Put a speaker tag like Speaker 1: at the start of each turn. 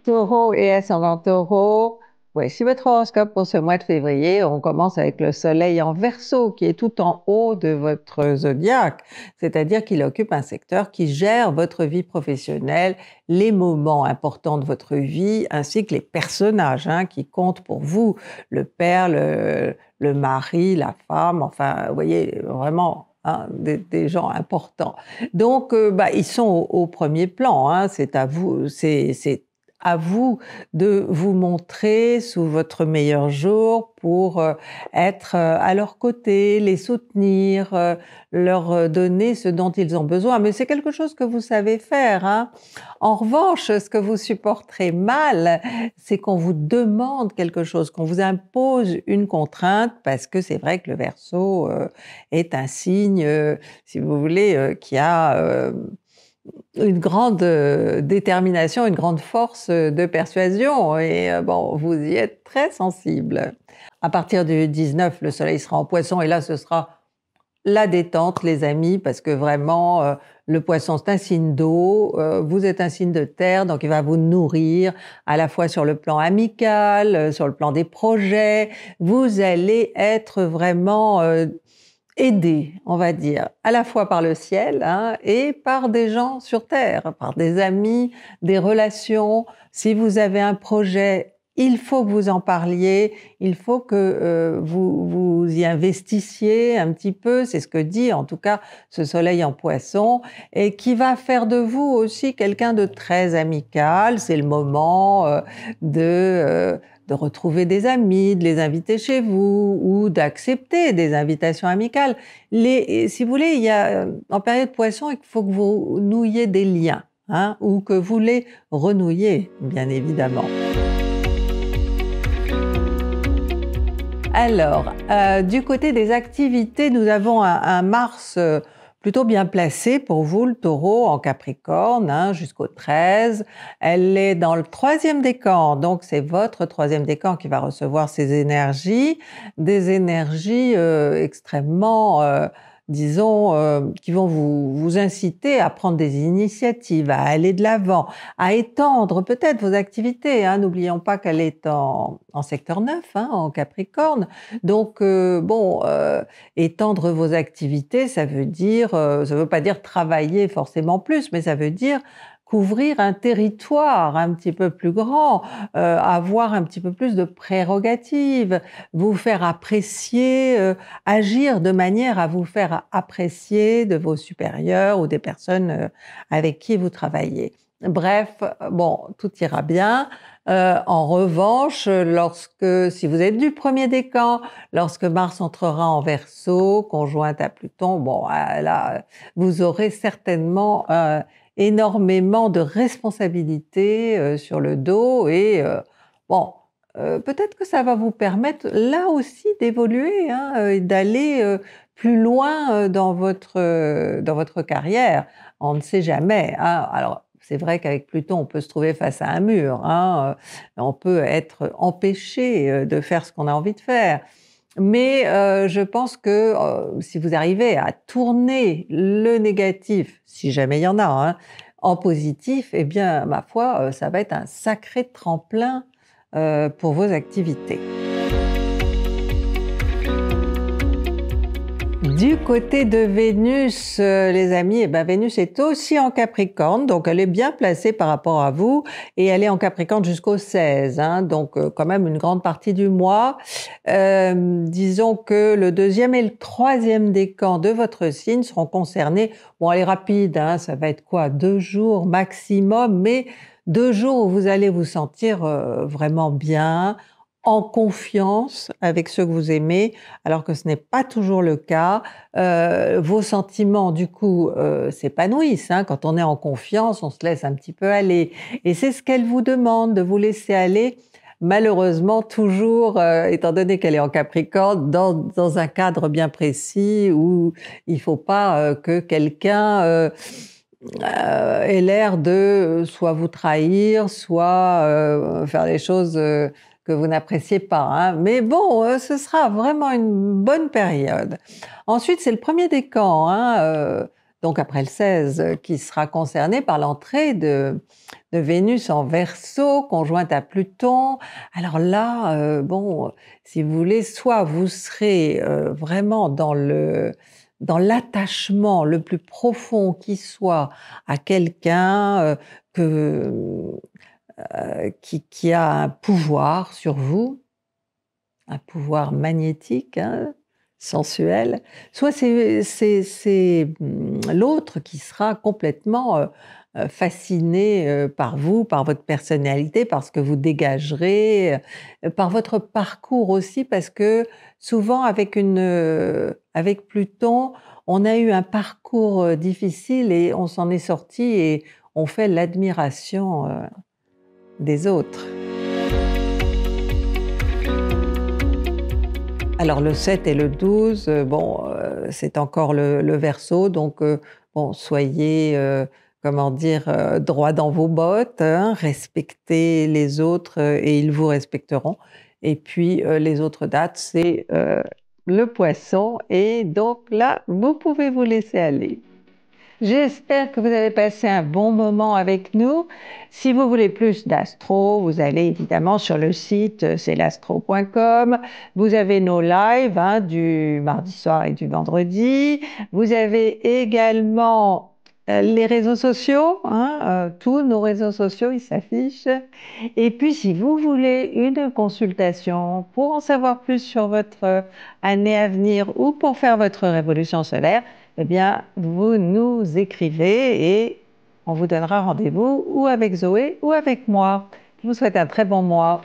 Speaker 1: Taureau et ascendant Taureau, voici votre horoscope pour ce mois de février. On commence avec le soleil en Verseau qui est tout en haut de votre zodiaque, c'est-à-dire qu'il occupe un secteur qui gère votre vie professionnelle, les moments importants de votre vie, ainsi que les personnages qui comptent pour vous, le père, le mari, la femme, enfin, vous voyez, vraiment des gens importants. Donc, ils sont au premier plan, c'est à vous, c'est à vous de vous montrer sous votre meilleur jour pour être à leur côté, les soutenir, leur donner ce dont ils ont besoin. Mais c'est quelque chose que vous savez faire. En revanche, ce que vous supporterez mal, c'est qu'on vous demande quelque chose, qu'on vous impose une contrainte, parce que c'est vrai que le Verseau est un signe, si vous voulez, qui a une grande détermination, une grande force de persuasion et vous y êtes très sensible. À partir du 19, le soleil sera en Poisson et là, ce sera la détente, les amis, parce que vraiment, le Poisson, c'est un signe d'eau, vous êtes un signe de terre, donc il va vous nourrir à la fois sur le plan amical, sur le plan des projets. Vous allez être vraiment aidé, on va dire, à la fois par le ciel et par des gens sur Terre, par des amis, des relations. Si vous avez un projet, il faut que vous en parliez, il faut que vous y investissiez un petit peu, c'est ce que dit en tout cas ce soleil en Poisson, et qui va faire de vous aussi quelqu'un de très amical. C'est le moment de retrouver des amis, de les inviter chez vous ou d'accepter des invitations amicales. Si vous voulez, il y a en période Poisson, il faut que vous nouiez des liens ou que vous les renouiez, bien évidemment. Alors, du côté des activités, nous avons un Mars plutôt bien placé pour vous, le Taureau, en Capricorne, jusqu'au 13. Elle est dans le 3e décan, donc c'est votre 3e décan qui va recevoir ces énergies, des énergies extrêmement, disons, qui vont vous inciter à prendre des initiatives, à aller de l'avant, à étendre peut-être vos activités. N'oublions pas qu'elle est en secteur 9, en Capricorne. Donc, étendre vos activités, ça veut pas dire travailler forcément plus, mais ça veut dire couvrir un territoire un petit peu plus grand, avoir un petit peu plus de prérogatives, vous faire apprécier, agir de manière à vous faire apprécier de vos supérieurs ou des personnes avec qui vous travaillez. Bref, tout ira bien. En revanche, si vous êtes du 1er décan, lorsque Mars entrera en Verseau, conjointe à Pluton, là, vous aurez certainement énormément de responsabilités sur le dos et peut-être que ça va vous permettre là aussi d'évoluer et d'aller plus loin dans votre carrière. On ne sait jamais. Alors, c'est vrai qu'avec Pluton, on peut se trouver face à un mur. On peut être empêché de faire ce qu'on a envie de faire. Mais je pense que si vous arrivez à tourner le négatif, si jamais il y en a, en positif, eh bien, ma foi, ça va être un sacré tremplin pour vos activités. Du côté de Vénus, les amis, Vénus est aussi en Capricorne, donc elle est bien placée par rapport à vous, et elle est en Capricorne jusqu'au 16, donc quand même une grande partie du mois. Disons que le 2e et le 3e décan de votre signe seront concernés. Elle est rapide, ça va être quoi, 2 jours maximum, mais 2 jours où vous allez vous sentir vraiment bien, en confiance avec ceux que vous aimez, alors que ce n'est pas toujours le cas. Vos sentiments, du coup, s'épanouissent. Quand on est en confiance, on se laisse un petit peu aller. Et c'est ce qu'elle vous demande, de vous laisser aller. Malheureusement, toujours, étant donné qu'elle est en Capricorne, dans un cadre bien précis où il ne faut pas que quelqu'un ait l'air de soit vous trahir, soit faire des choses que vous n'appréciez pas. Mais ce sera vraiment une bonne période. Ensuite, c'est le 1er décan, donc après le 16, qui sera concerné par l'entrée de Vénus en Verseau, conjointe à Pluton. Alors là, bon, si vous voulez, soit vous serez vraiment dans l'attachement le plus profond qui soit à quelqu'un qui a un pouvoir sur vous, un pouvoir magnétique, hein, sensuel, soit c'est l'autre qui sera complètement fasciné par vous, par votre personnalité, par ce que vous dégagerez, par votre parcours aussi, parce que souvent avec Pluton, on a eu un parcours difficile et on s'en est sorti et on fait l'admiration des autres. Alors le 7 et le 12, bon, c'est encore le Verseau, donc bon, soyez, comment dire, droit dans vos bottes, hein, respectez les autres et ils vous respecteront. Et puis les autres dates, c'est le Poisson et donc là, vous pouvez vous laisser aller. J'espère que vous avez passé un bon moment avec nous. Si vous voulez plus d'astro, vous allez évidemment sur le site c'estlastro.com. Vous avez nos lives hein, du mardi soir et du vendredi. Vous avez également les réseaux sociaux, hein, tous nos réseaux sociaux, ils s'affichent. Et puis si vous voulez une consultation pour en savoir plus sur votre année à venir ou pour faire votre révolution solaire, eh bien, vous nous écrivez et on vous donnera rendez-vous ou avec Zoé ou avec moi. Je vous souhaite un très bon mois.